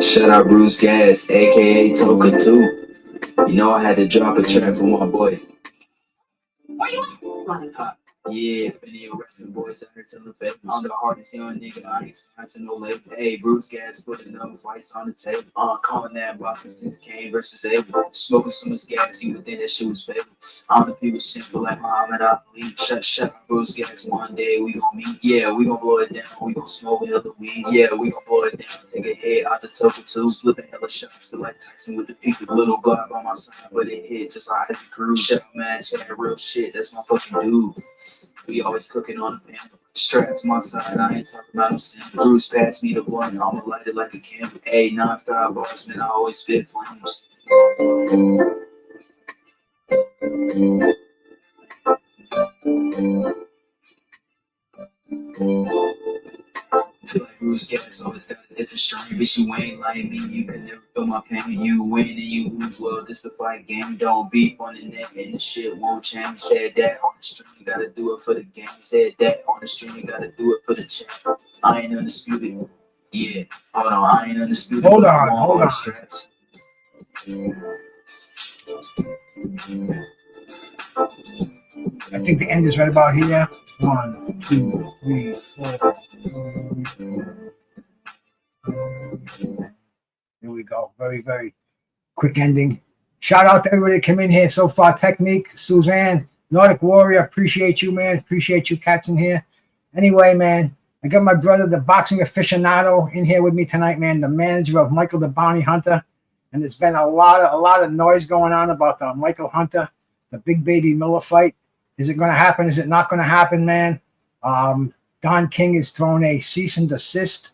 Shout out Bruce Gas, aka Toka too. You know I had to drop a track for my boy. Hot. Yeah, many of rapping boys out here telling fake. I'm the hardest young nigga, I ain't signed to no label. Hey, Bruce Gas putting up fights on the table. Calling that boxing since Kane versus Abel. Smoking so much gas, you would think that shit was fake. I'm the people simple like Muhammad Ali. Shut up, Bruce Gas. One day we gon' meet. Yeah, we gon' blow it down. We gon' smoke hella weed. Yeah, we gon' blow it down. Take a head out the Toka too. Slipping hella shots, feel like Tyson with the peak. Little Glock on my side, but it hit just like the crew. Shut up, man. Chat real shit. That's my fucking dude. We always cooking on the pan. Straps my side, I ain't talking about no sin. Bruce passed me the blunt, I'ma light it like a candle. Hey, non-stop bars, man, I always spit flames. Feel like Bruce Gas always got a different strain. Bitch, you ain't like me, you can never feel my pain. You win and you lose, well, this the fight game. Don't beef on the net and the shit won't change. Said that on the stream, you gotta do it for the game. Said that on the stream, you gotta do it for the check. I ain't undisputed. Yeah, hold on, I ain't undisputed. Hold on. Straps. I think the end is right about here. 1, 2, 3, 4. Here we go. Very, very quick ending. Shout out to everybody that came in here so far. Technique, Suzanne, Nordic Warrior. Appreciate you, man. Appreciate you cats in here. Anyway, man, I got my brother, the boxing aficionado, in here with me tonight, man. The manager of Michael the Bounty Hunter. And there's been a lot of noise going on about the Michael Hunter, the Big Baby Miller fight. Is it going to happen? Is it not going to happen, man? Don King has thrown a cease and desist,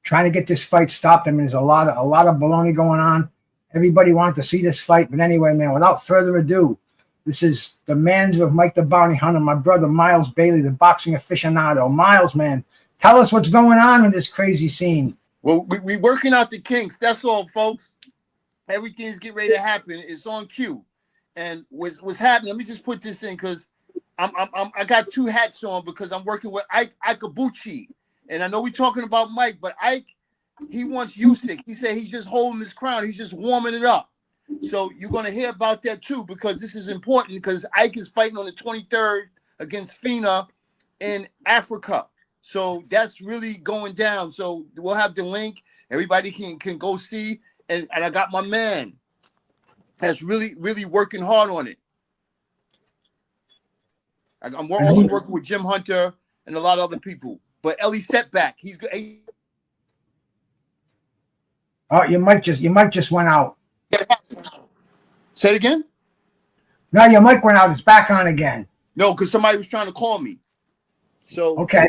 trying to get this fight stopped. I mean, there's a lot of baloney going on. Everybody wanted to see this fight, but anyway, man, without further ado, this is the manager of Mike the Bounty Hunter, my brother Miles Baily, the boxing aficionado. Miles, man, tell us what's going on in this crazy scene. Well, we working out the kinks. That's all, folks. Everything's getting ready to happen. It's on cue. And what's happening? Let me just put this in because I got two hats on because I'm working with Ike Ikabuchi. And I know we're talking about Mike, but Ike, he wants Usyk. He said he's just holding his crown. He's just warming it up. So you're going to hear about that too because this is important because Ike is fighting on the 23rd against Fina in Africa. So that's really going down. So we'll have the link. Everybody can go see. And I got my man that's really, really working hard on it. I'm also working with Jim Hunter and a lot of other people. But Ellie Setback, he's good. Oh, your mic just went out. Say it again? No, your mic went out. It's back on again. No, because somebody was trying to call me. So okay.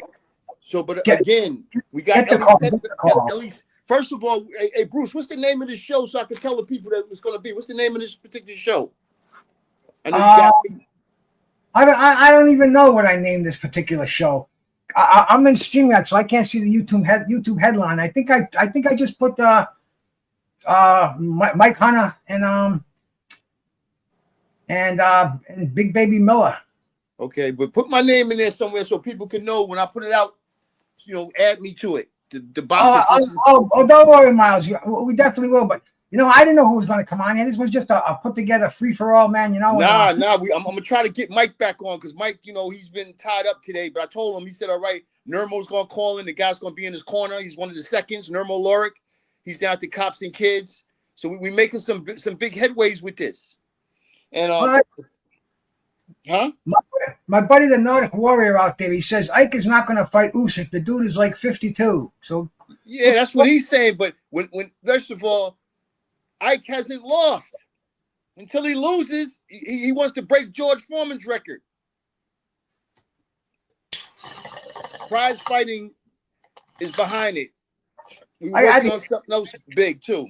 So, but again, we got Ellie. First of all, hey Bruce, what's the name of the show so I can tell the people that it's going to be? What's the name of this particular show? I know you got me. I don't even know what I named this particular show. I'm in StreamYard, so I can't see the YouTube headline. I think I just put Mike Hunter and Big Baby Miller. Okay, but put my name in there somewhere so people can know when I put it out. Add me to it. Don't worry, Miles. We definitely will. But I didn't know who was going to come on here. This was just a put together free for all, man. Nah. I'm gonna try to get Mike back on because Mike, he's been tied up today. But I told him, he said, all right, Nermo's gonna call in. The guy's gonna be in his corner. He's one of the seconds. Nermo Lorick. He's down at the Cops and Kids. So we're making some big headways with this. And my buddy, the Nordic Warrior out there, he says Ike is not going to fight Usyk. The dude is like 52. So yeah, that's what he's saying. But when first of all, Ike hasn't lost until he loses. He wants to break George Foreman's record. Prize fighting is behind it. We working on something else big too.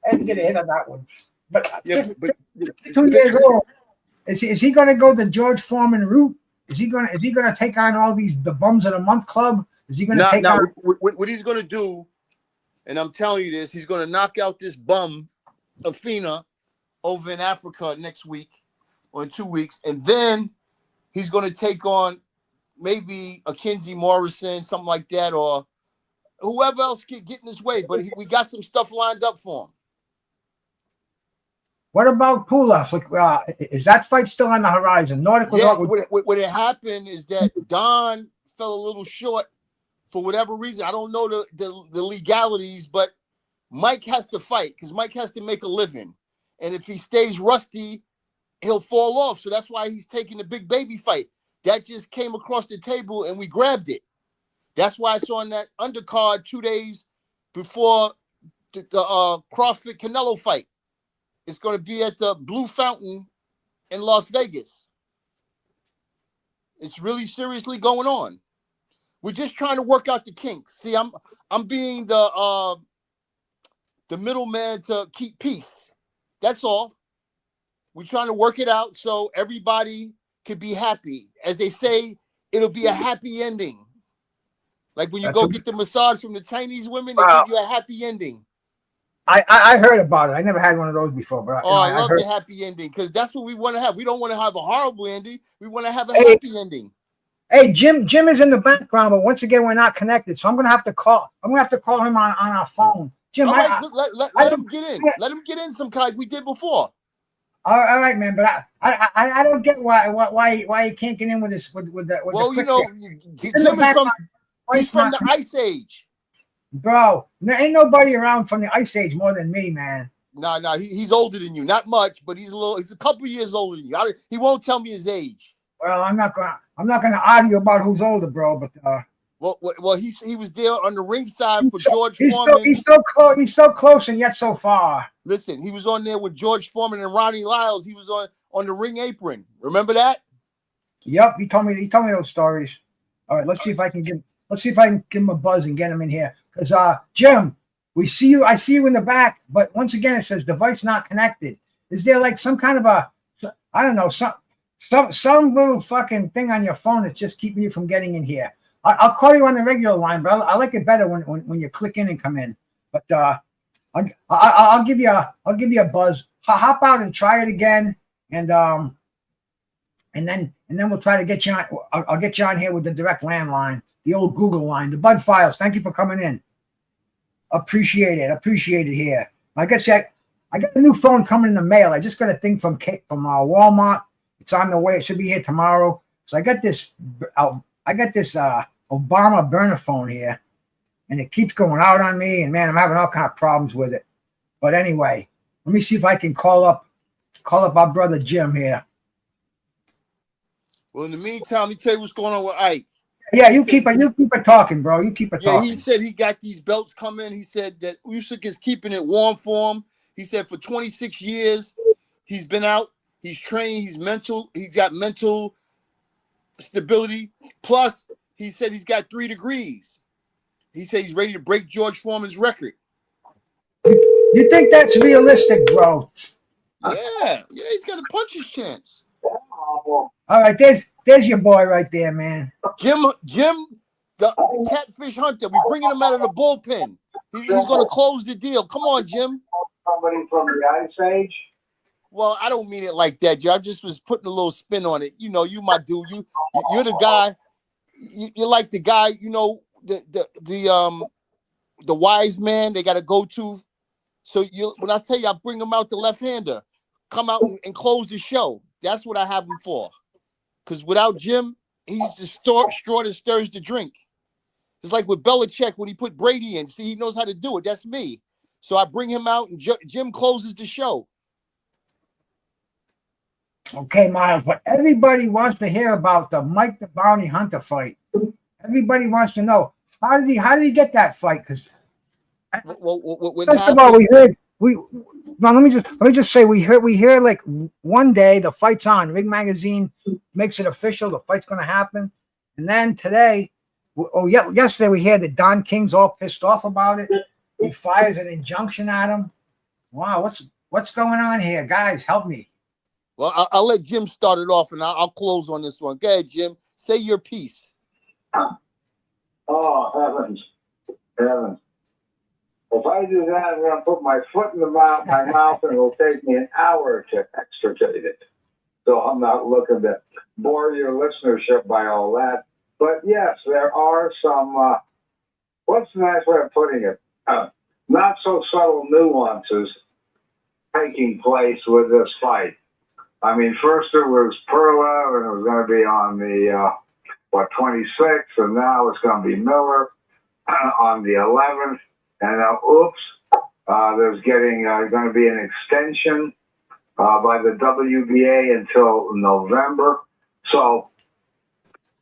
I had to get ahead of that one. But 2 years old. Is he going to go the George Foreman route? Is he going to take on all the bums of the month club? Is he going to take on? What he's going to do, and I'm telling you this, he's going to knock out this bum, Athena, over in Africa next week or in 2 weeks, and then he's going to take on maybe a Kinsey Morrison, something like that, or whoever else can get in his way, but we got some stuff lined up for him. What about Pulas? Like, is that fight still on the horizon? Nordic was Yeah, what had happened is that Don fell a little short for whatever reason. I don't know the legalities, but Mike has to fight because Mike has to make a living. And if he stays rusty, he'll fall off. So that's why he's taking the big baby fight. That just came across the table and we grabbed it. That's why it's on that undercard 2 days before the Crawford Canelo fight. It's going to be at the Blue Fountain in Las Vegas. It's really seriously going on. We're just trying to work out the kinks. See, I'm being the middleman to keep peace. That's all. We're trying to work it out so everybody could be happy. As they say, it'll be a happy ending. Like when you go get the massage from the Chinese women, they give you a happy ending. I heard about it. I never had one of those before, but I love the happy ending because that's what we want to have. We don't want to have a horrible ending. We want to have a happy ending. Hey, Jim is in the background, but once again, we're not connected. So I'm gonna have to call him on our phone. Jim, all right, let him get in. Let him get in some kind like we did before. All right, man. But I don't get why he can't get in with this with the. Well, you know, Jim is from the Ice Age. Bro, there ain't nobody around from the Ice Age more than me, man. No, he's older than you. Not much, but he's a couple years older than you. He won't tell me his age. Well, I'm not gonna argue about who's older, bro. But well, he was there on the ringside for George Foreman. He's so close and yet so far. Listen, he was on there with George Foreman and Ronnie Lyles. He was on the ring apron. Remember that? Yep, he told me those stories. All right, let's see if I can give him a buzz and get him in here. Because Jim, I see you in the back, but once again it says device not connected. Is there like some kind of I don't know, some little fucking thing on your phone that's just keeping you from getting in here? I'll call you on the regular line, but I like it better when you click in and come in. But I'll give you a buzz. Hop out and try it again, and then we'll try to get you on. I'll get you on here with the direct landline, the old Google line, the Bud Files. Thank you for coming in. Appreciate it here. Like I said, I got a new phone coming in the mail. I just got a thing from Walmart. It's on the way. It should be here tomorrow. So I got this Obama burner phone here, and it keeps going out on me. And man, I'm having all kind of problems with it. But anyway, let me see if I can call up our brother Jim here. Well, in the meantime, let me tell you what's going on with Ike. Yeah, you keep it talking, bro. You keep it talking. Yeah, he said he got these belts coming. He said that Usyk is keeping it warm for him. He said for 26 years he's been out. He's trained. He's mental. He's got mental stability. Plus, he said he's got 3 degrees. He said he's ready to break George Foreman's record. You think that's realistic, bro? Yeah, he's got a puncher's chance. All right, there's your boy right there, man. Jim, the catfish hunter. We're bringing him out of the bullpen. He's going to close the deal. Come on, Jim. Somebody from the Ice Age? Well, I don't mean it like that, Jim. I just was putting a little spin on it. You know, you my dude. You're the guy. You're like the guy. You know, the wise man. They got to go to. So when I tell you, I bring him out the left-hander. Come out and close the show. That's what I have him for. Because without Jim, he's the straw that stirs the drink. It's like with Belichick when he put Brady in. See, he knows how to do it. That's me. So I bring him out, and Jim closes the show. Okay, Miles, but everybody wants to hear about the Mike the Bounty Hunter fight. Everybody wants to know how did he get that fight? Because first of all, let me just say we hear like one day the fight's on. Ring Magazine makes it official. The fight's going to happen, and then today, yesterday we hear that Don King's all pissed off about it. He fires an injunction at him. Wow, what's going on here, guys? Help me. Well, I'll let Jim start it off, and I'll close on this one. Go ahead, Jim. Say your piece. Oh, heavens. If I do that, I'm going to put my foot in my mouth, and it'll take me an hour to extricate it. So I'm not looking to bore your listenership by all that. But yes, there are some what's the nice way of putting it? Not so subtle nuances taking place with this fight. I mean, first it was Perla, and it was going to be on the 26th, and now it's going to be Miller on the 11th, and now, there's going to be an extension by the WBA until November. So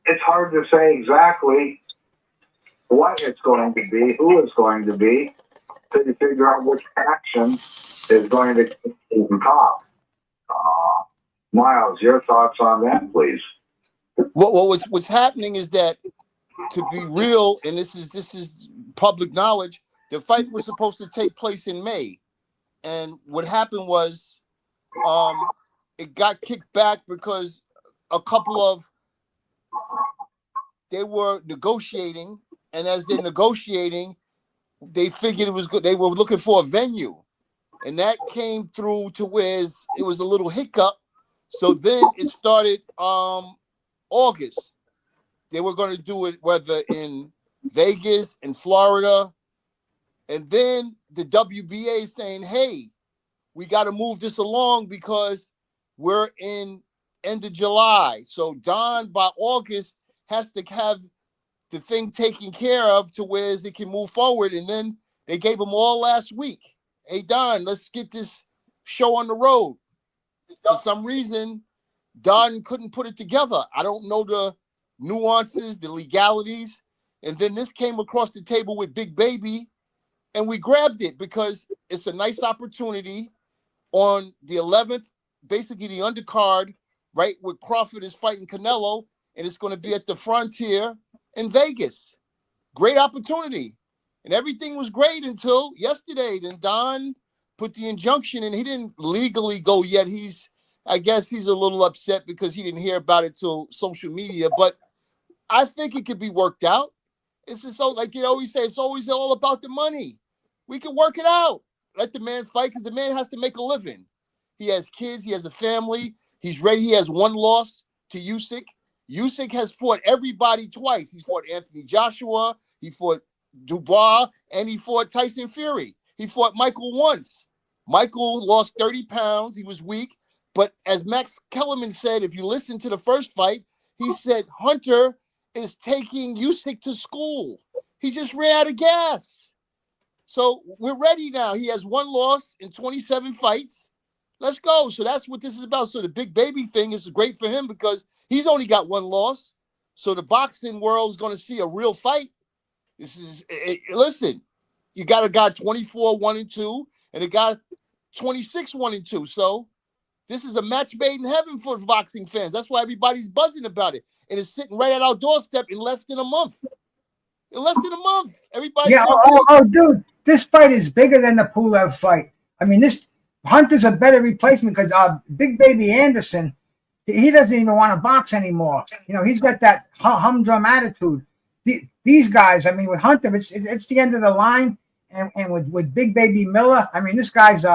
it's hard to say exactly what it's going to be, who it's going to be, to figure out which action is going to keep them top. Miles, your thoughts on that, please? What's happening is that, to be real, and this is public knowledge, the fight was supposed to take place in May, and what happened was, it got kicked back because they were negotiating, and as they're negotiating, they figured it was good. They were looking for a venue, and that came through to where it was a little hiccup. So then it started August. They were going to do it whether in Vegas, in Florida, and then the WBA saying, hey, we got to move this along because we're in end of July. So Don, by August, has to have the thing taken care of to where it can move forward. And then they gave them all last week. Hey, Don, let's get this show on the road. For some reason, Don couldn't put it together. I don't know the nuances, the legalities. And then this came across the table with Big Baby, and we grabbed it because it's a nice opportunity on the 11th, basically the undercard, right, where Crawford is fighting Canelo, and it's going to be at the Frontier in Vegas. Great opportunity. And everything was great until yesterday. Then Don put the injunction, and he didn't legally go yet. I guess he's a little upset because he didn't hear about it till social media, but I think it could be worked out. It's just so, like you always say, it's always all about the money. We can work it out. Let the man fight, because the man has to make a living. He has kids. He has a family. He's ready. He has one loss to Usyk. Usyk has fought everybody twice. He fought Anthony Joshua. He fought Dubois, and he fought Tyson Fury. He fought Michael once. Michael lost 30 pounds. He was weak. But as Max Kellerman said, if you listen to the first fight, he said Hunter is taking Usyk to school. He just ran out of gas. So we're ready now. He has one loss in 27 fights. Let's go. So that's what this is about. So the Big Baby thing is great for him because he's only got one loss. So the boxing world is going to see a real fight. Listen, you got a guy 24, 1-2, and a guy 26, 1-2. So this is a match made in heaven for boxing fans. That's why everybody's buzzing about it. And it's sitting right at our doorstep in less than a month. Everybody's dude, this fight is bigger than the Pulev fight. I mean, this Hunter's a better replacement because Big Baby Anderson, he doesn't even want to box anymore. You know, he's got that humdrum attitude. These guys, I mean, with Hunter, it's the end of the line, and with Big Baby Miller, I mean, this guy's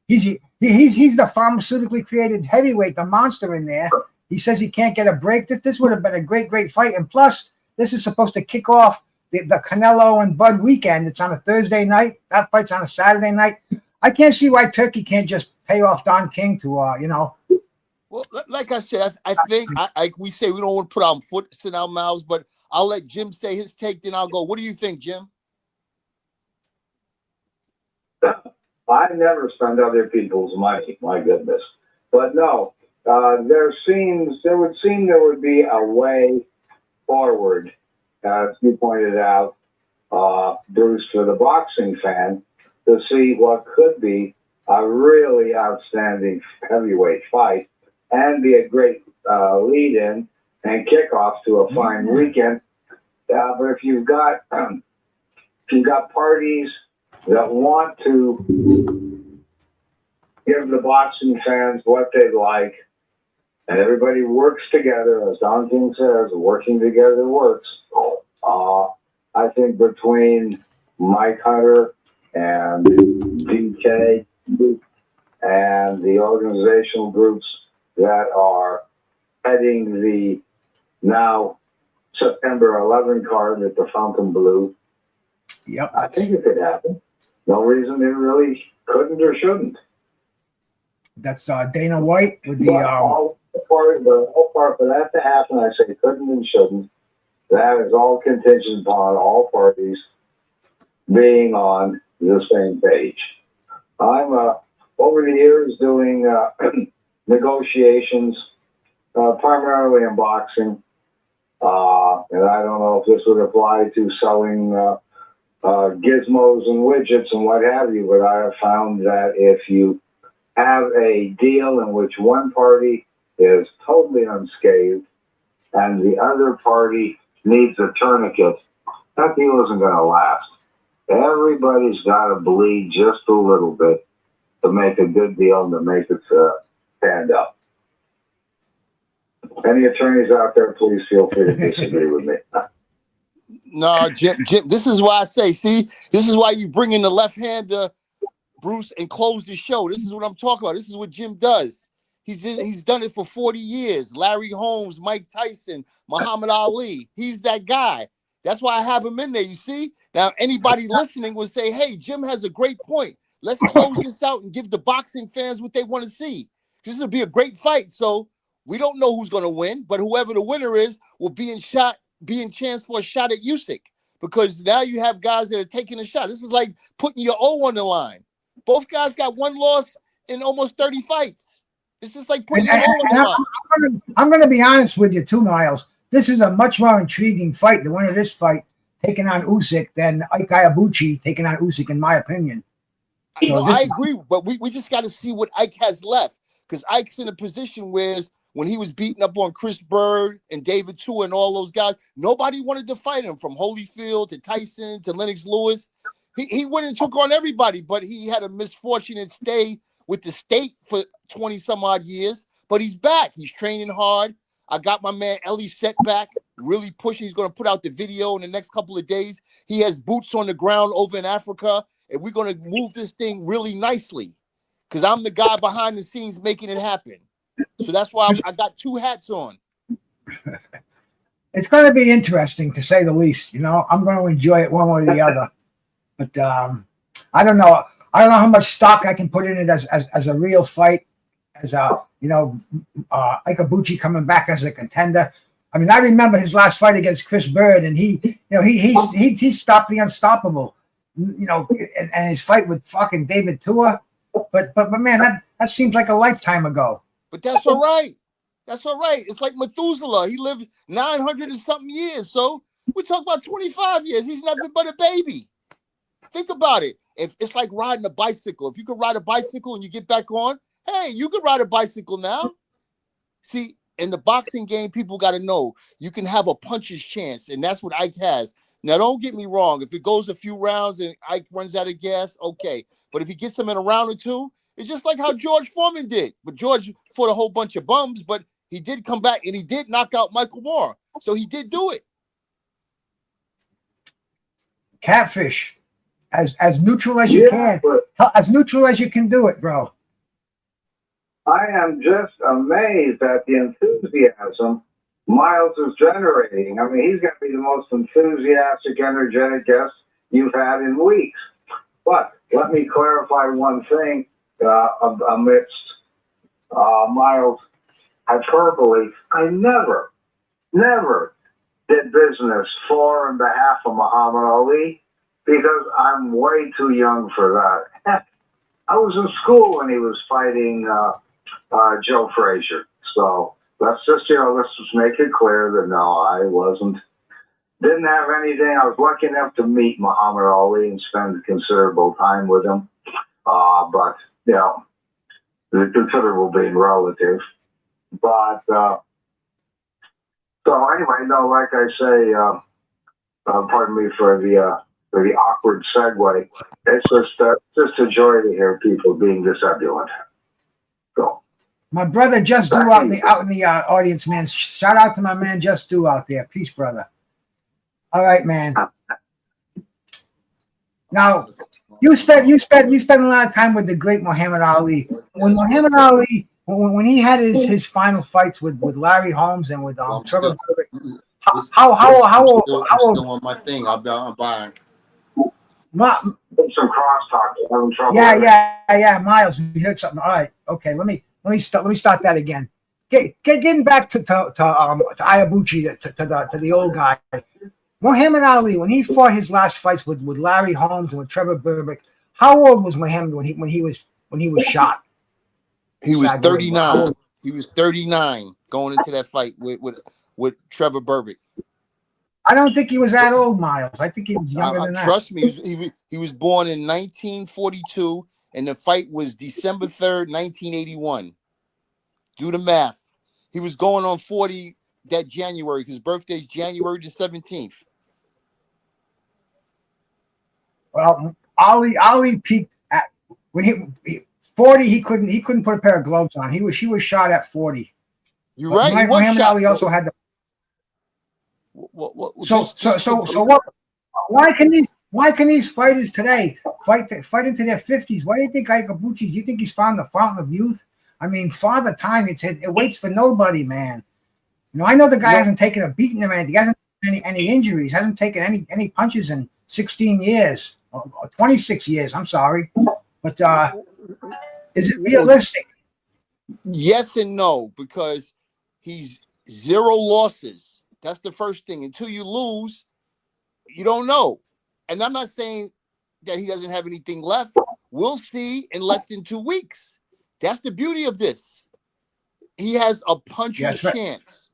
he's the pharmaceutically created heavyweight, the monster in there. He says he can't get a break. This would have been a great fight, and plus, this is supposed to kick off the Canelo and Bud weekend. It's on a Thursday night. That fight's on a Saturday night. I can't see why Turkey can't just pay off Don King to Well, like I said, I think we say we don't want to put our foot in our mouths, but I'll let Jim say his take, then I'll go. What do you think, Jim? I never spend other people's money, my goodness. But no, there would seem there would be a way forward, as you pointed out, Bruce, for the boxing fan, to see what could be a really outstanding heavyweight fight and be a great lead-in and kickoff to a fine weekend. But if you've got parties that want to give the boxing fans what they like, and everybody works together, as Don King says, working together works. I think between Mike Hunter and DK and the organizational groups that are heading the now September 11 card at the Fontainebleau, Yep. I think it could happen. No reason it really couldn't or shouldn't. That's Dana White with the The whole part for that to happen, I say couldn't and shouldn't. That is all contingent upon all parties being on the same page. I'm over the years doing negotiations, primarily in boxing, and I don't know if this would apply to selling gizmos and widgets and what have you, but I have found that if you have a deal in which one party is totally unscathed and the other party needs a tourniquet, that deal isn't going to last. Everybody's got to bleed just a little bit to make a good deal and to make it stand up. Any attorneys out there, please feel free to disagree with me. No, Jim, this is why I say, see, this is why you bring in the left-hander, Bruce, and close the show. This is what I'm talking about. This is what Jim does. He's done it for 40 years. Larry Holmes, Mike Tyson, Muhammad Ali. He's that guy. That's why I have him in there, you see? Now, anybody listening would say, hey, Jim has a great point. Let's close this out and give the boxing fans what they want to see. This will be a great fight. So we don't know who's going to win, but whoever the winner is will be in chance for a shot at Usyk, because now you have guys that are taking a shot. This is like putting your O on the line. Both guys got one loss in almost 30 fights. It's just like putting your O on the line. I'm going to be honest with you too, Miles. This is a much more intriguing fight, the winner of this fight, taking on Usyk, than Ike Iwabuchi taking on Usyk, in my opinion. So I agree, but we just got to see what Ike has left, because Ike's in a position where when he was beating up on Chris Bird and David Tua and all those guys, nobody wanted to fight him, from Holyfield to Tyson to Lennox Lewis. He went and took on everybody, but he had a misfortune and stay with the state for 20 some odd years. But he's back. He's training hard. I got my man Ellie set back, really pushing. He's going to put out the video in the next couple of days. He has boots on the ground over in Africa, and we're going to move this thing really nicely, because I'm the guy behind the scenes making it happen. So that's why I got two hats on. It's going to be interesting, to say the least. You know, I'm going to enjoy it one way or the other. But I don't know. I don't know how much stock I can put in it as a real fight, as a, you know, Ike Iwabuchi coming back as a contender. I mean, I remember his last fight against Chris Bird, and he stopped the unstoppable. You know, and his fight with fucking David Tua. But man, that seems like a lifetime ago. But that's all right. That's all right. It's like Methuselah. He lived 900 and something years. So we're talking about 25 years. He's nothing but a baby. Think about it. If it's like riding a bicycle. If you could ride a bicycle and you get back on, hey, you could ride a bicycle now. See, in the boxing game, people got to know you can have a puncher's chance, and that's what Ike has. Now, don't get me wrong. If it goes a few rounds and Ike runs out of gas, okay. But if he gets him in a round or two, it's just like how George Foreman did. But George fought a whole bunch of bums, but he did come back, and he did knock out Michael Moore. So he did do it. Catfish, as neutral as you can. As neutral as you can do it, bro. I am just amazed at the enthusiasm Miles is generating. I mean, he's going to be the most enthusiastic, energetic guest you've had in weeks. But let me clarify one thing amidst Miles' hyperbole. I never did business for and behalf of Muhammad Ali, because I'm way too young for that. I was in school when he was fighting Joe Frazier. So let's just make it clear that no, I didn't have anything. I was lucky enough to meet Muhammad Ali and spend considerable time with him. But, you know, the considerable being relative. But, so anyway, no, like I say, pardon me for the awkward segue. It's just a joy to hear people being disebulant. So. My brother Just Do out in the audience, man. Shout out to my man Just Do out there. Peace, brother. All right, man. Now, you spent a lot of time with the great Muhammad Ali. When Muhammad Ali, when he had his final fights with Larry Holmes and with Trevor Burbick, how old? Still on my thing. I'm buying. Some crosstalk. Having trouble. Yeah, Miles, you heard something. All right, okay. Let me start that again. Getting back to Iwabuchi, to the old guy. Muhammad Ali, when he fought his last fights with Larry Holmes and with Trevor Berbick, how old was Muhammad when he was shot? He was 39. He was 39 going into that fight with Trevor Berbick. I don't think he was that old, Miles. I think he was younger than that. Trust me, he was born in 1942, and the fight was December 3rd, 1981. Do the math. He was going on 40 that January because his birthday is January the 17th. Well, Ali peaked at when he 40. He couldn't put a pair of gloves on. He was shot at 40. You're right. Muhammad Ali also had the. So what? Why can these fighters today fight into their 50s? Why do you think Iwabuchi? Do you think he's found the fountain of youth? I mean, Father Time, it waits for nobody, man. You know, I know the guy hasn't taken a beating or anything. He hasn't any injuries. Hasn't taken any punches in 16 years or 26 years. I'm sorry, but is it realistic? Yes and no, because he's 0 losses. That's the first thing. Until you lose, you don't know. And I'm not saying that he doesn't have anything left. We'll see in less than 2 weeks. That's the beauty of this. He has a puncher's chance.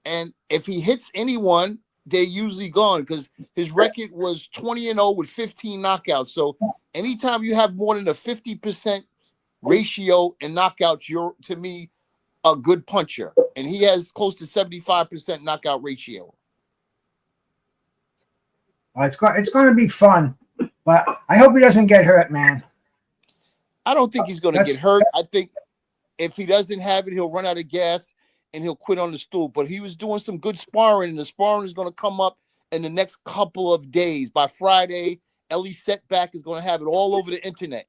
And if he hits anyone, they're usually gone because his record was 20-0 with 15 knockouts. So anytime you have more than a 50% ratio in knockouts, you're, to me, a good puncher. And he has close to 75% knockout ratio. Well, it's going to be fun, but I hope he doesn't get hurt, man. I don't think he's going to get hurt. I think if he doesn't have it, he'll run out of gas and he'll quit on the stool. But he was doing some good sparring, and the sparring is going to come up in the next couple of days. By Friday, Ellie Setback is going to have it all over the internet.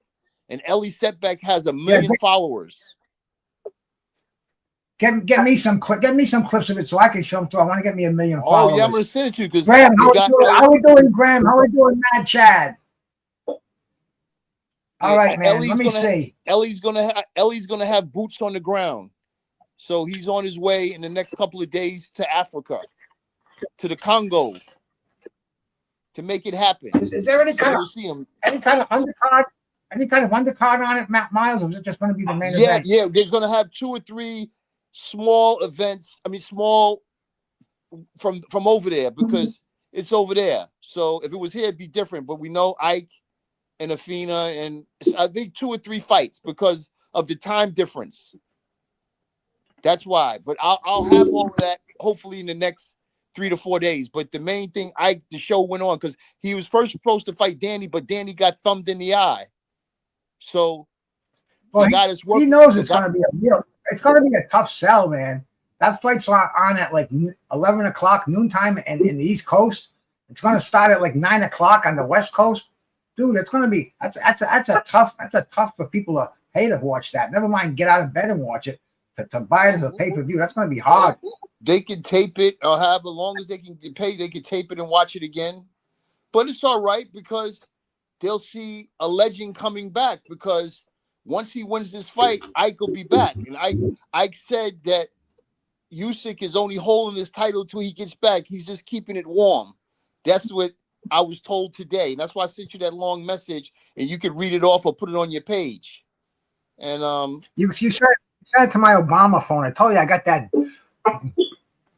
And Ellie Setback has 1 million followers. Get me some clips of it so I can show them to. I want to get me 1 million followers. Oh yeah, I'm going to send it to you because Graham, how we doing, Graham? How we doing, Mad Chad? All right, man. Let me see. Ellie's gonna have boots on the ground, so he's on his way in the next couple of days to Africa, to the Congo, to make it happen. Is there any kind of undercard? Any kind of undercard on it, Matt Miles, or is it just going to be the main event? Yeah. They're going to have 2 or 3 small events. I mean, small from over there because it's over there. So if it was here, it'd be different. But we know Ike and Afina, and I think 2 or 3 fights because of the time difference. That's why. But I'll have all of that hopefully in the next 3 to 4 days. But the main thing, the show went on because he was first supposed to fight Danny, but Danny got thumbed in the eye. So he knows it's going to be it's going to be a tough sell, man. That fight's on at like 11 o'clock noontime in the East Coast. It's going to start at like 9 o'clock on the West Coast. Dude, it's going to be that's a tough for people to pay to watch that. Never mind get out of bed and watch it. To buy it as a pay-per-view, that's going to be hard. They can tape it or however long as they can get paid, they can tape it and watch it again. But it's all right because they'll see a legend coming back because once he wins this fight, Ike will be back. And Ike said that Usyk is only holding his title till he gets back. He's just keeping it warm. That's what I was told today. And that's why I sent you that long message, and you could read it off or put it on your page. And you sent it to my Obama phone. I told you I got that. All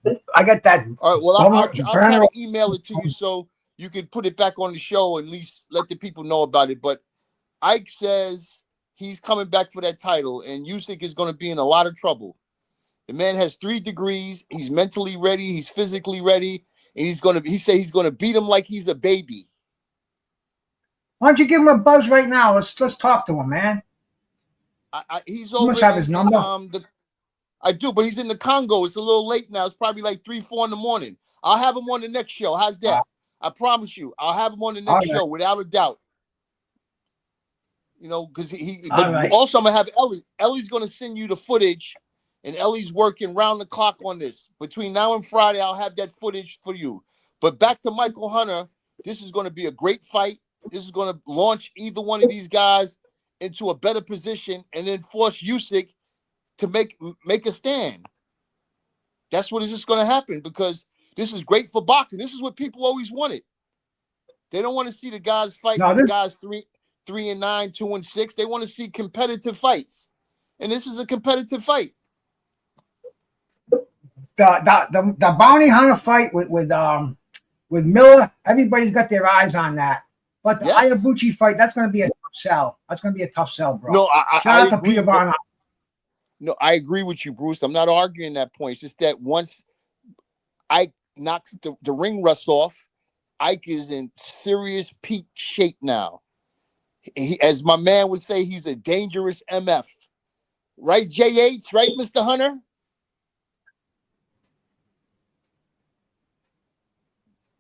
right. Well, I'll try to email it to you so you can put it back on the show and at least let the people know about it. But Ike says he's coming back for that title, and Usyk is going to be in a lot of trouble. The man has 3 degrees. He's mentally ready. He's physically ready, and he's going to beat him like he's a baby. Why don't you give him a buzz right now? Let's talk to him, man. He's over. You must have his number. I do, but he's in the Congo. It's a little late now. It's probably like 3, 4 in the morning. I'll have him on the next show. How's that? I promise you, I'll have him on the next show without a doubt. You know, because also I'm gonna have Ellie. Ellie's gonna send you the footage, and Ellie's working round the clock on this. Between now and Friday, I'll have that footage for you. But back to Michael Hunter, this is gonna be a great fight. This is going to launch either one of these guys into a better position and then force Usyk to make a stand. That's what is just going to happen because this is great for boxing. This is what people always wanted. They don't want to see the guys fight guys 3-9, 2-6. They want to see competitive fights. And this is a competitive fight. The bounty hunter fight with Miller, everybody's got their eyes on that. But the Iwabuchi fight, that's going to be a tough sell. That's going to be a tough sell, bro. No, Shout out to Peter Von. No, I agree with you, Bruce. I'm not arguing that point. It's just that once Ike knocks the ring rust off, Ike is in serious peak shape now. As my man would say, he's a dangerous MF. Right, JH? Right, Mr. Hunter?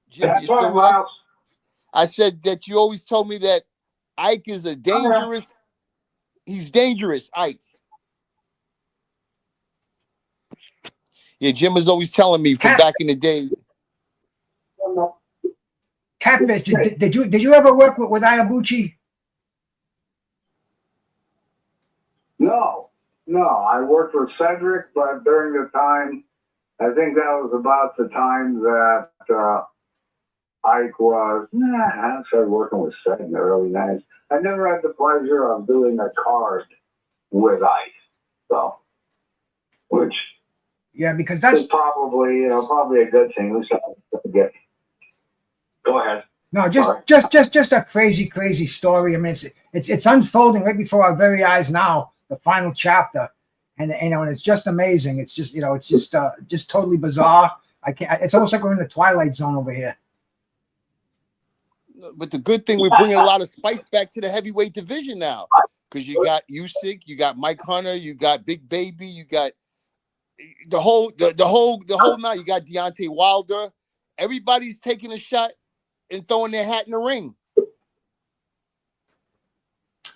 Jim, you still with us? I said that you always told me that Ike is a dangerous. He's dangerous, Ike. Yeah, Jim was always telling me from back in the day. Catfish, did you ever work with Iwabuchi? No. I worked with Cedric, but during the time, I think that was about the time that Ike was. I started working with Cedric in the early 90s. I never had the pleasure of doing a card with Ike, so which. Yeah, because that's probably a good thing. At least I get. Go ahead. No, just a crazy story. I mean, it's unfolding right before our very eyes now. The final chapter, and it's just amazing. It's just just totally bizarre. I can't. It's almost like we're in the Twilight Zone over here. But the good thing, we're bringing a lot of spice back to the heavyweight division now, because you got Usyk, you got Mike Hunter, you got Big Baby, you got the whole now. You got Deontay Wilder. Everybody's taking a shot and throwing their hat in the ring.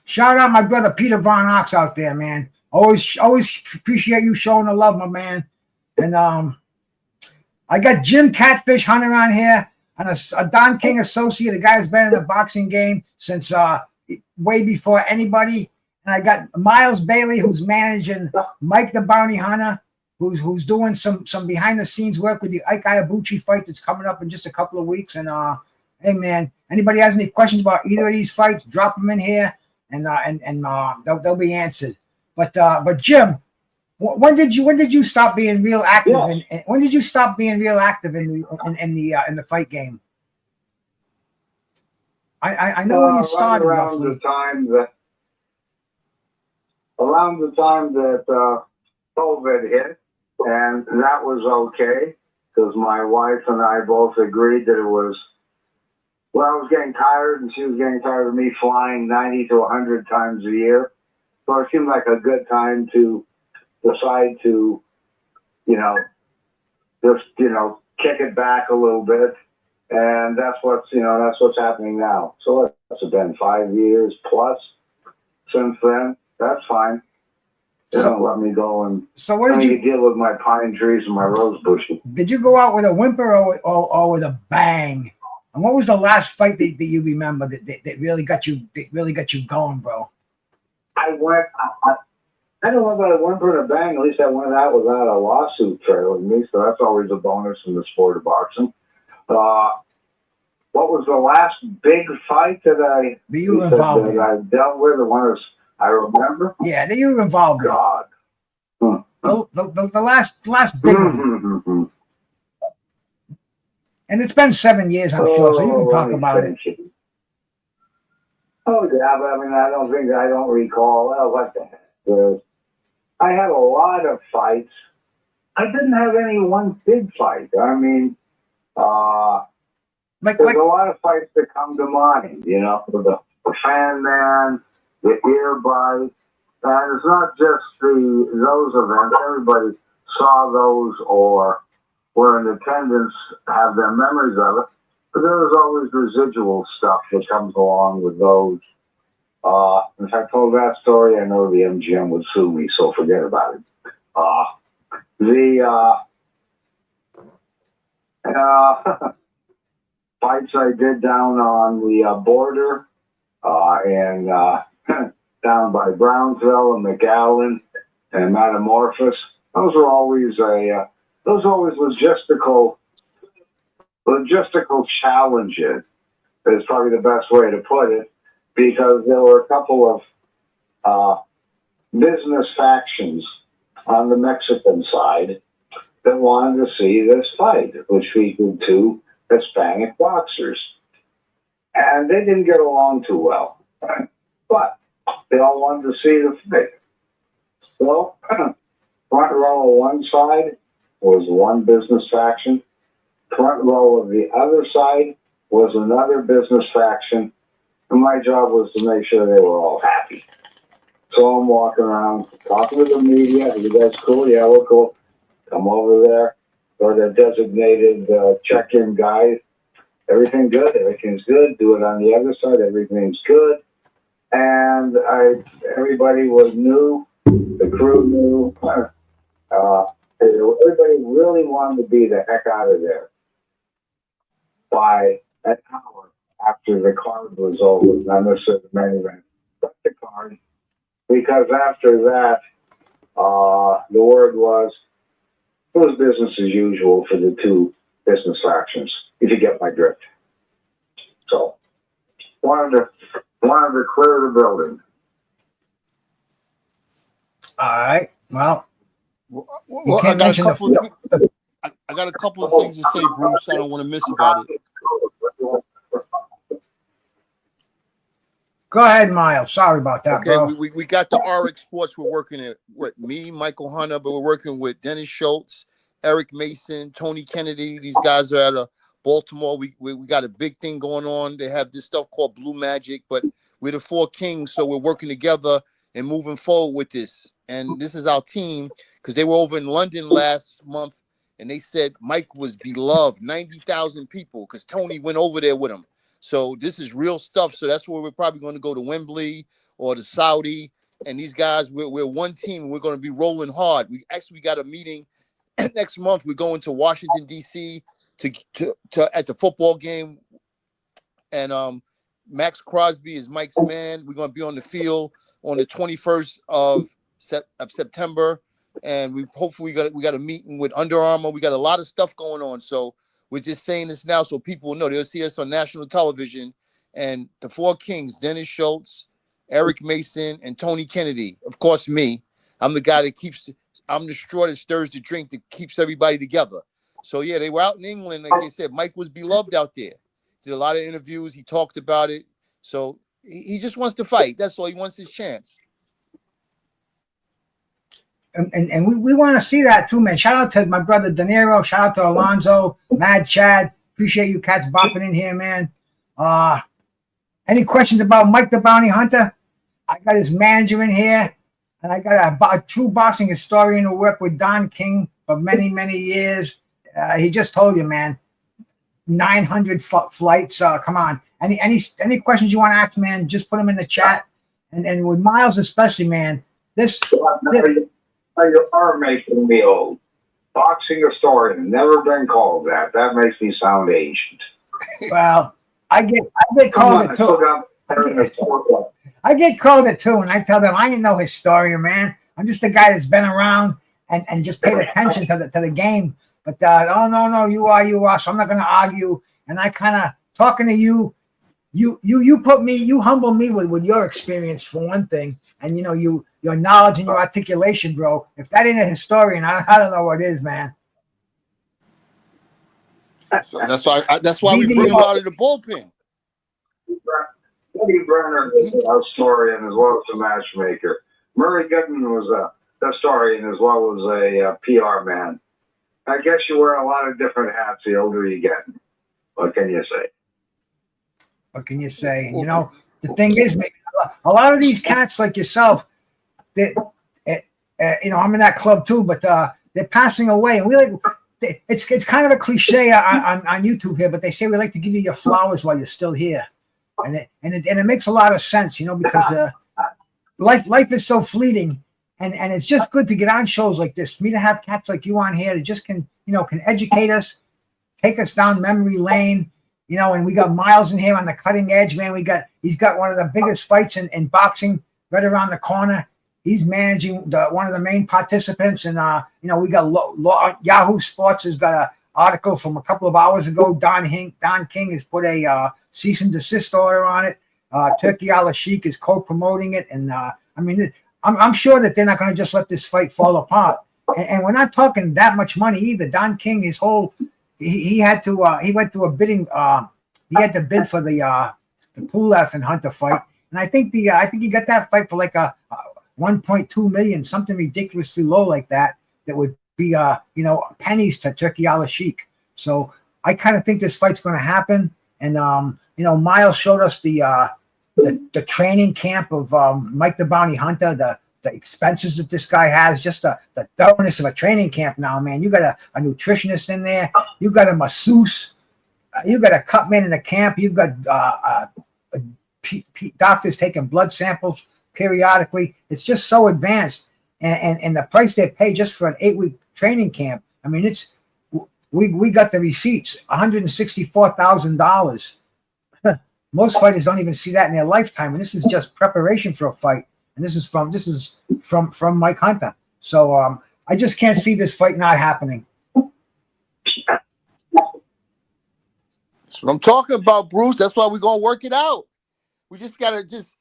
Shout out my brother Peter Von Ox out there, man. Always appreciate you showing the love, my man. And I got Jim Catfish Hunter on here, and a Don King associate, a guy who's been in the boxing game since way before anybody. And I got Miles Baily, who's managing Mike the Bounty Hunter, who's doing some behind the scenes work with the Ike Iwabuchi fight that's coming up in just a couple of weeks. And hey, man, anybody has any questions about either of these fights, drop them in here, and they'll be answered. But Jim, when did you stop being real active? And when did you stop being real active in the fight game? I know when you started. Around the time that COVID hit, and that was okay because my wife and I both agreed that it was. Well, I was getting tired, and she was getting tired of me flying 90 to 100 times a year. So it seemed like a good time to decide to, just kick it back a little bit, and that's what's happening now. So it's been 5 years plus since then. That's fine. They don't let me go and what did you deal with my pine trees and my rose bushes. Did you go out with a whimper or with a bang? And what was the last fight that you remember that really got you going, bro? I don't know about a whimper and a bang. At least I went out without a lawsuit trailing me, so that's always a bonus in the sport of boxing. What was the last big fight that I dealt with? The one I remember? Yeah, that you were involved in. God. The last big one. And it's been 7 years, I'm sure, so you can talk about it. Oh, yeah, but I mean, I don't recall. Well, what the heck? I had a lot of fights. I didn't have any one big fight. I mean, there's a lot of fights that come to mind, the Fan Man, the Earbite. And it's not just those events. Everybody saw those or were in attendance, have their memories of it. But there was always residual stuff that comes along with those. If I told that story, I know the MGM would sue me, so forget about it. fights I did down on the border and down by Brownsville and McAllen and Metamorphosis. Those were always logistical challenges. Is probably the best way to put it, because there were a couple of business factions on the Mexican side that wanted to see this fight, which featured two Hispanic boxers. And they didn't get along too well, but they all wanted to see the fight. So, front row of one side was one business faction. Front row of the other side was another business faction, and my job was to make sure they were all happy. So I'm walking around, talking to the media. You guys cool? Yeah, we're cool. Come over there. Or the designated check-in guy. Everything good? Everything's good. Do it on the other side. Everything's good. And everybody was new. The crew knew. Everybody really wanted to be the heck out of there by an hour after the card was over. Not necessarily the main event, but the card. Because after that, the word was, it was business as usual for the two business factions, if you get my drift. So, wanted to clear the building. All right. Well, Well, I got a couple of things to say, Bruce. I don't want to miss about it. Go ahead, Miles. Sorry about that, Okay, bro. we got the RX Sports. We're working with me, Michael Hunter, but we're working with Dennis Schultz, Eric Mason, Tony Kennedy. These guys are out of Baltimore. We got a big thing going on. They have this stuff called Blue Magic, but we're the Four Kings, so we're working together and moving forward with this. And this is our team, because they were over in London last month, and they said Mike was beloved, 90,000 people, because Tony went over there with him. So this is real stuff. So that's where we're probably going to go to Wembley or to Saudi. And these guys, we're one team. We're going to be rolling hard. We got a meeting next month. We're going to Washington, D.C. to at the football game. And Max Crosby is Mike's man. We're going to be on the field on the 21st of September. And we got a meeting with Under Armour. We got a lot of stuff going on. So we're just saying this now so people will know. They'll see us on national television. And the Four Kings, Dennis Schultz, Eric Mason, and Tony Kennedy. Of course, me. I'm the guy that I'm the straw that stirs the drink that keeps everybody together. So, yeah, they were out in England. Like they said, Mike was beloved out there. Did a lot of interviews. He talked about it. So he just wants to fight. That's all. He wants his chance. And we want to see that too, man. Shout out to my brother De Niro. Shout out to Alonzo, Mad Chad. Appreciate you cats bopping in here, man. Any questions about Mike the Bounty Hunter? I got his manager in here, and I got a true boxing historian who worked with Don King for many, many years. He just told you, man, 900 flights. Come on. Any questions you want to ask, man, just put them in the chat. And with Miles especially, man, You are making me old. Boxing historian, never been called that. That makes me sound ancient. Well, I get called it too. I get called it too, and I tell them I ain't no historian, man. I'm just a guy that's been around and just paid attention to the game. But oh no, you are. So I'm not gonna argue. And I kind of talking to you. You humble me with your experience for one thing, and your knowledge and your articulation, bro. If that ain't a historian, I don't know what is, man. So that's why we bring him out of the bullpen. Eddie Brenner is a historian as well as a matchmaker. Murray Goodman was a historian as well as a PR man. I guess you wear a lot of different hats the older you get. What can you say? What can you say? The thing is, man, a lot of these cats like yourself, that I'm in that club too, but they're passing away, and it's kind of a cliche on YouTube here, but they say we like to give you your flowers while you're still here, and it makes a lot of sense, because life is so fleeting, and it's just good to get on shows like this. Me to have cats like you on here that just can educate us, take us down memory lane. you know, and we got Miles in here on the cutting edge, man. He's got one of the biggest fights in boxing right around the corner. He's managing one of the main participants, and you know, we got Yahoo Sports has got an article from a couple of hours ago. Don King has put a cease and desist order on it. Turkey Al-Sheikh is co-promoting it, and I mean, I'm sure that they're not going to just let this fight fall apart. And we're not talking that much money either. Don King, his whole he went through a bidding. He had to bid for the Pulev and Hunter fight, and I think he got that fight for like a 1.2 million, something ridiculously low like that. That would be you know, pennies to Turkey Al-Sheikh. So I kind of think this fight's going to happen. And you know, Miles showed us the training camp of Mike the Bounty Hunter, the expenses that this guy has, just the thoroughness of a training camp now, man. You got a nutritionist in there, you got a masseuse, you got a cut man in the camp, you've got doctors taking blood samples periodically. It's just so advanced, and the price they pay just for an 8-week training camp, I mean, it's we got the receipts, $164,000. Most fighters don't even see that in their lifetime, and this is just preparation for a fight. And this is from Mike Hunter. So I just can't see this fight not happening. That's what I'm talking about, Bruce. That's why we're gonna work it out. We just gotta just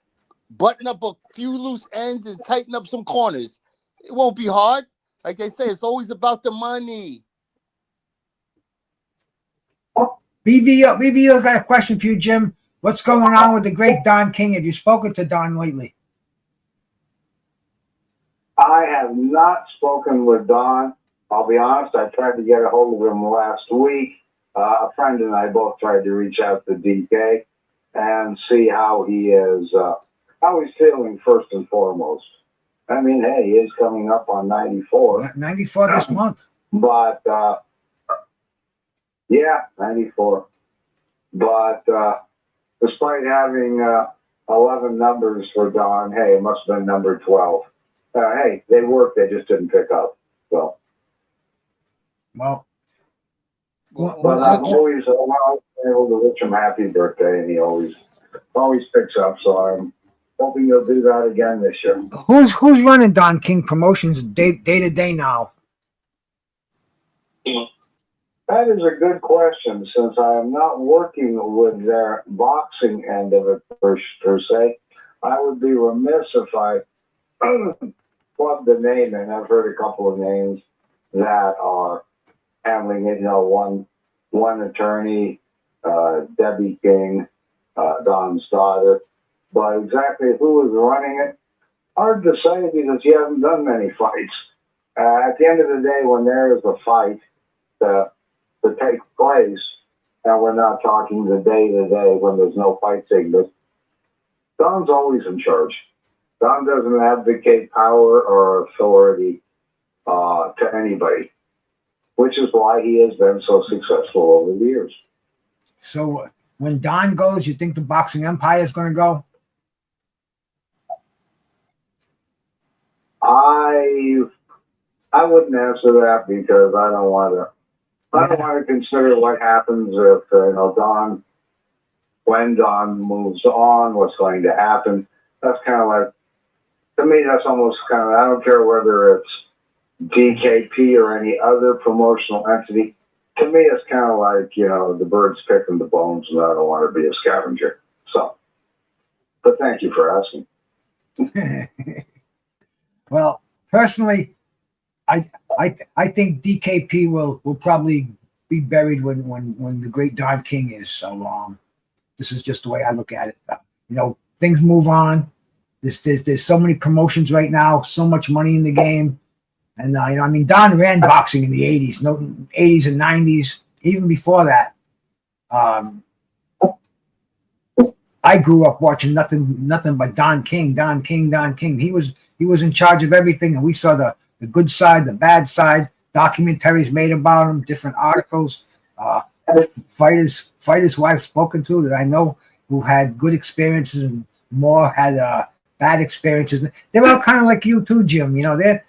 button up a few loose ends and tighten up some corners. It won't be hard. Like they say, it's always about the money. BVO got a question for you, Jim. What's going on with the great Don King? Have you spoken to Don lately? I have not spoken with Don. I'll be honest, I tried to get a hold of him last week. A friend and I both tried to reach out to DK and see how he is, how he's feeling first and foremost. I mean, hey, he is coming up on 94. 94 this month. But, yeah, 94. But despite having 11 numbers for Don, hey, it must have been number 12. Hey, they worked, they just didn't pick up. So, well, but I'm always able to wish him happy birthday, and he always picks up. So I'm hoping he'll do that again this year. who's running Don King Promotions day to day now? That is a good question, since I am not working with their boxing end of it per se. I would be remiss if I plug the name in. I've heard a couple of names that are handling it. You know, one attorney, Debbie King, Don's daughter. But exactly who is running it, hard to say because he hasn't done many fights. At the end of the day, when there is a fight to take place, and we're not talking the day-to-day when there's no fight signals, Don's always in charge. Don doesn't advocate power or authority to anybody, which is why he has been so successful over the years. So when Don goes, you think the boxing empire is going to go? I wouldn't answer that because I don't want to consider what happens if Don, when Don moves on, what's going to happen. That's kind of like, to me, that's almost kind of, I don't care whether it's DKP or any other promotional entity. To me, it's kind of like, the bird's picking the bones, and I don't want to be a scavenger. So, but thank you for asking. Well, personally, I think DKP will probably be buried when the great Don King is. So this is just the way I look at it. Things move on. There's so many promotions right now, so much money in the game, and Don ran boxing in the '80s, 80s and '90s, even before that. I grew up watching nothing but Don King. He was in charge of everything, and we saw the good side, the bad side, documentaries made about him, different articles, fighters who I've spoken to that I know who had good experiences and more had bad experiences. They're all kind of like you too, Jim. They don't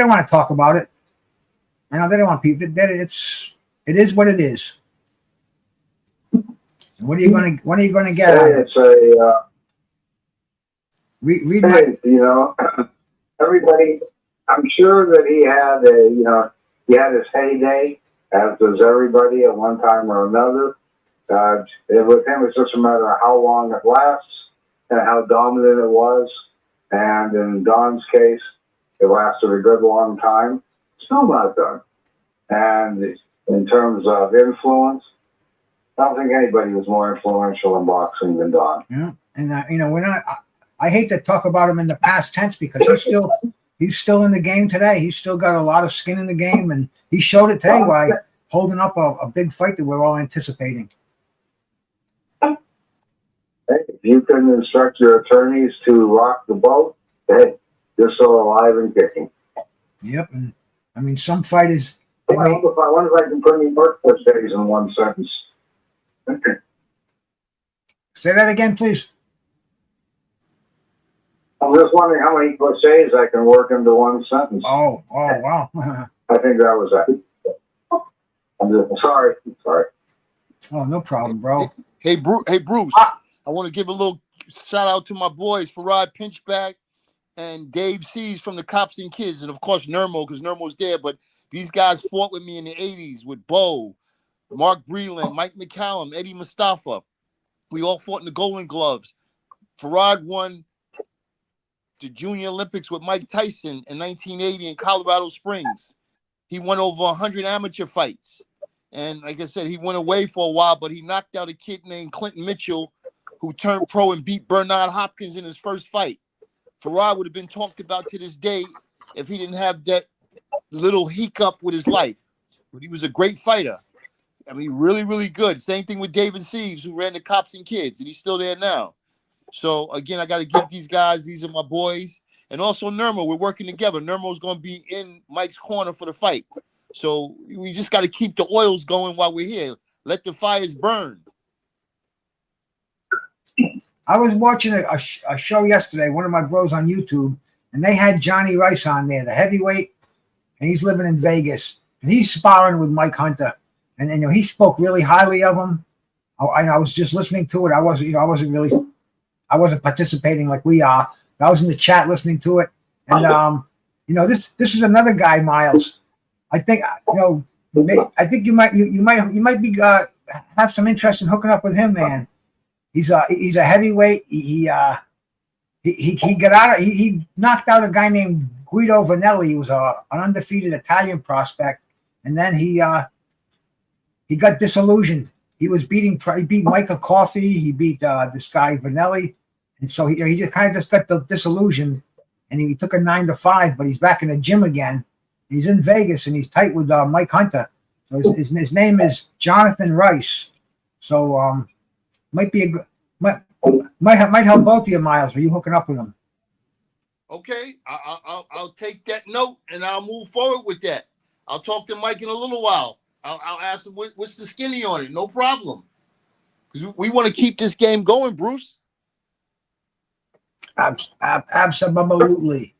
want to talk about it. They don't want people. It is what it is. What are you gonna get Hey, out of it? it's a Read hey, you know, everybody. I'm sure that he had he had his heyday, as does everybody at one time or another. With him, it's just a matter of how long it lasts and how dominant it was. And in Don's case, it lasted a good long time. Still not done. And in terms of influence, I don't think anybody was more influential in boxing than Don. Yeah, and we're not. I hate to talk about him in the past tense because he's still in the game today. He's still got a lot of skin in the game, and he showed it today by holding up a big fight that we're all anticipating. Hey, if you can instruct your attorneys to rock the boat, hey, you're still alive and kicking. Yep, and I mean some fighters. I wonder if I can put any workforce days in one sentence. Say that again, please. I'm just wondering how many cliches I can work into one sentence. Oh, wow. I think that was that. I'm just sorry. Oh, no problem, bro. Hey, Bruce. I want to give a little shout out to my boys, Farad Pinchback and Dave Sees from the Cops and Kids, and of course Nermo, because Nermo's there. But these guys fought with me in the '80s with Bo, Mark Breland, Mike McCallum, Eddie Mustafa. We all fought in the Golden Gloves. Farad won the Junior Olympics with Mike Tyson in 1980 in Colorado Springs. He won over 100 amateur fights. And like I said, he went away for a while, but he knocked out a kid named Clinton Mitchell, who turned pro and beat Bernard Hopkins in his first fight. Farad would have been talked about to this day if he didn't have that little hiccup with his life. But he was a great fighter. I mean, really, really good. Same thing with David Seaves, who ran the Cops and Kids, and he's still there now. So, again, I got to give these guys, these are my boys. And also Nermo, we're working together. Nermo's going to be in Mike's corner for the fight. So we just got to keep the oils going while we're here. Let the fires burn. I was watching a show yesterday, one of my bros on YouTube, and they had Johnny Rice on there, the heavyweight, and he's living in Vegas, and he's sparring with Mike Hunter, and he spoke really highly of him. I was just listening to it. I wasn't participating like we are. I was in the chat listening to it, and this is another guy, Miles. I think I think you might be have some interest in hooking up with him, man. He's a heavyweight. He knocked out a guy named Guido Vanelli. He was an undefeated Italian prospect, and then he got disillusioned. He beat Michael Coffey. He beat this guy Vanelli, and so he just kind of got disillusioned, and he took a 9-5. But he's back in the gym again. He's in Vegas, and he's tight with Mike Hunter. So his name is Jonathan Rice. So might be might help both of you, Miles. Are you hooking up with him? Okay, I'll take that note and I'll move forward with that. I'll talk to Mike in a little while. I'll ask him what's the skinny on it. No problem, because we want to keep this game going, Bruce. Absolutely.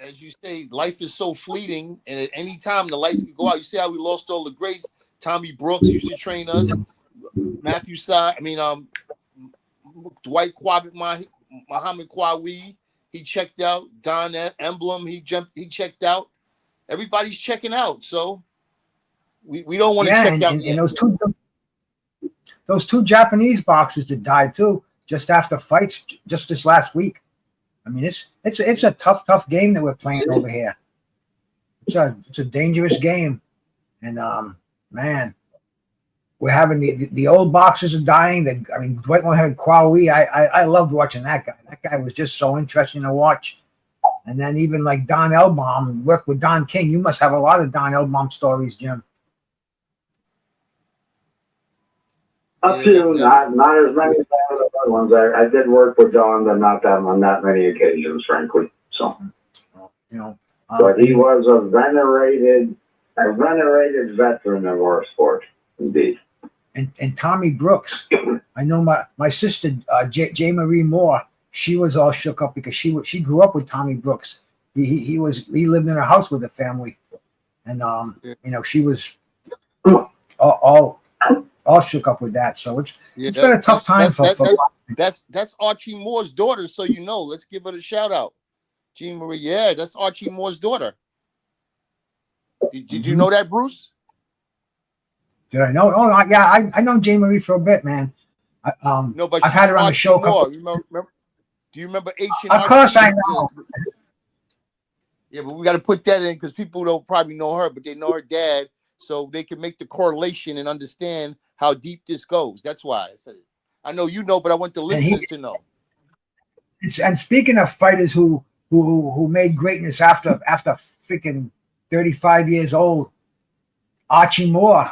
As you say, life is so fleeting, and at any time the lights can go out. You see how we lost all the greats. Tommy Brooks used to train us. Matthew Sy, Dwight Quabbott, Muhammad Kwawi, he checked out. Don Emblem, he checked out. Everybody's checking out, so we don't want to check out yet. And those two Japanese boxers that died too, just after fights, just this last week. I mean, it's a tough game that we're playing over here. It's a dangerous game, and man, we're having the old boxers are dying. Dwight Mohammed Kwawi, I loved watching that guy. That guy was just so interesting to watch. And then even like Don Elbaum, worked with Don King. You must have a lot of Don Elbaum stories, Jim. A few, not as many as the other ones. I did work with Don, but not that on that many occasions, frankly. So, but he was a venerated veteran of our sport, indeed. And Tommy Brooks, I know my sister J. Marie Moore. She was all shook up because she grew up with Tommy Brooks. He lived in her house with the family, and she was all all shook up with that. So it's Yeah, been a tough time for that's Archie Moore's daughter. So you know, let's give her a shout out. Jean Marie, yeah, that's Archie Moore's daughter. Did you know that, Bruce? Did I know? Oh, yeah, I know Jean Marie for a bit, man. No, but I've had her on the show. Do you remember H and Of course I know. Yeah, but we got to put that in because people don't probably know her, but they know her dad, so they can make the correlation and understand how deep this goes. That's why I said it. I know you know, but I want the listeners to know. And speaking of fighters who made greatness after freaking 35 years old, Archie Moore.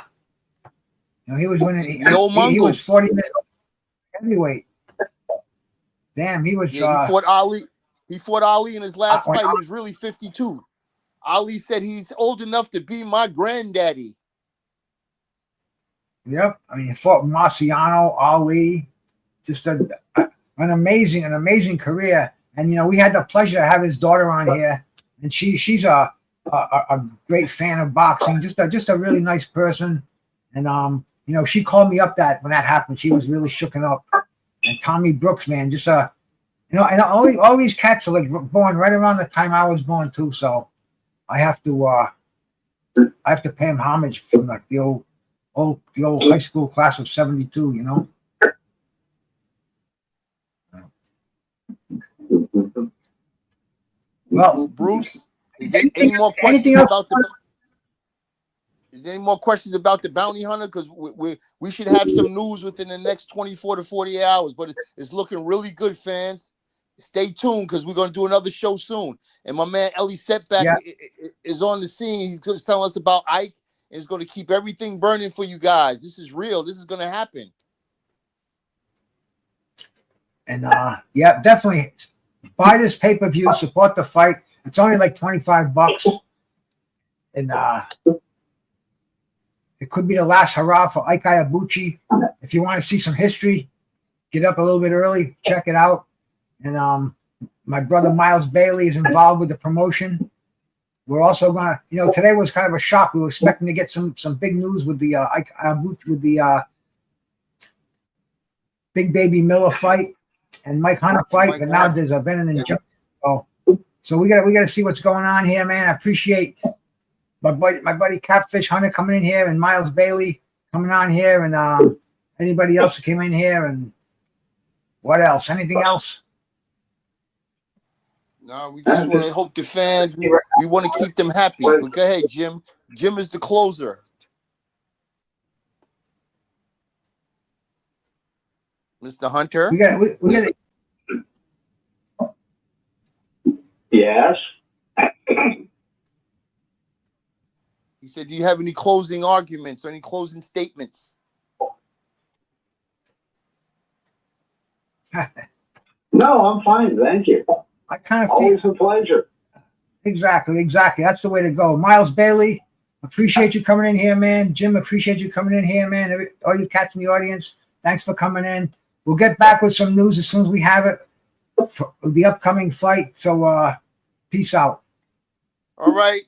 You know, he was winning. He was 40 minutes heavyweight. Damn, he was. Yeah, he fought Ali. He fought Ali in his last fight. He was really 52. Ali said he's old enough to be my granddaddy. Yep. I mean, he fought Marciano, Ali. Just an amazing career. And, you know, we had the pleasure to have his daughter on here. And she's a great fan of boxing. Just a really nice person. And, you know, she called me up when that happened. She was really shooken up. And Tommy Brooks, man, just you know, and all these cats are like born right around the time I was born too. So I have to pay him homage from the old high school class of '72. You know. Well, Bruce, is there any more questions about the? Is there any more questions about the bounty hunter? Because we should have some news within the next 24 to 48 hours. But it's looking really good, fans. Stay tuned because we're going to do another show soon. And my man Ellie Setback is on the scene. He's going to tell us about Ike and is going to keep everything burning for you guys. This is real. This is going to happen. And yeah, definitely buy this pay-per-view. Support the fight. It's only like $25. And it could be the last hurrah for Ike Iyabuchi. If you want to see some history, get up a little bit early, check it out. And my brother Miles Baily is involved with the promotion. We're also gonna, you know, today was kind of a shock. We were expecting to get some big news with the Ike Iyabuchi, with the Big Baby Miller fight and Mike Hunter fight, but now there's been an injunction. So we gotta see what's going on here, man. I appreciate my buddy Catfish Hunter coming in here and Miles Baily coming on here, and anybody else who came in here, and what else? Anything else? No, we just want to hope the fans, we want to keep them happy. But go ahead, Jim. Jim is the closer. Mr. Hunter? We got Yes. He said, do you have any closing arguments or any closing statements? No, I'm fine. Thank you. I kind of Always a pleasure. Exactly. That's the way to go. Miles Baily, appreciate you coming in here, man. Jim, appreciate you coming in here, man. All you cats in the audience, thanks for coming in. We'll get back with some news as soon as we have it for the upcoming fight. So peace out. All right.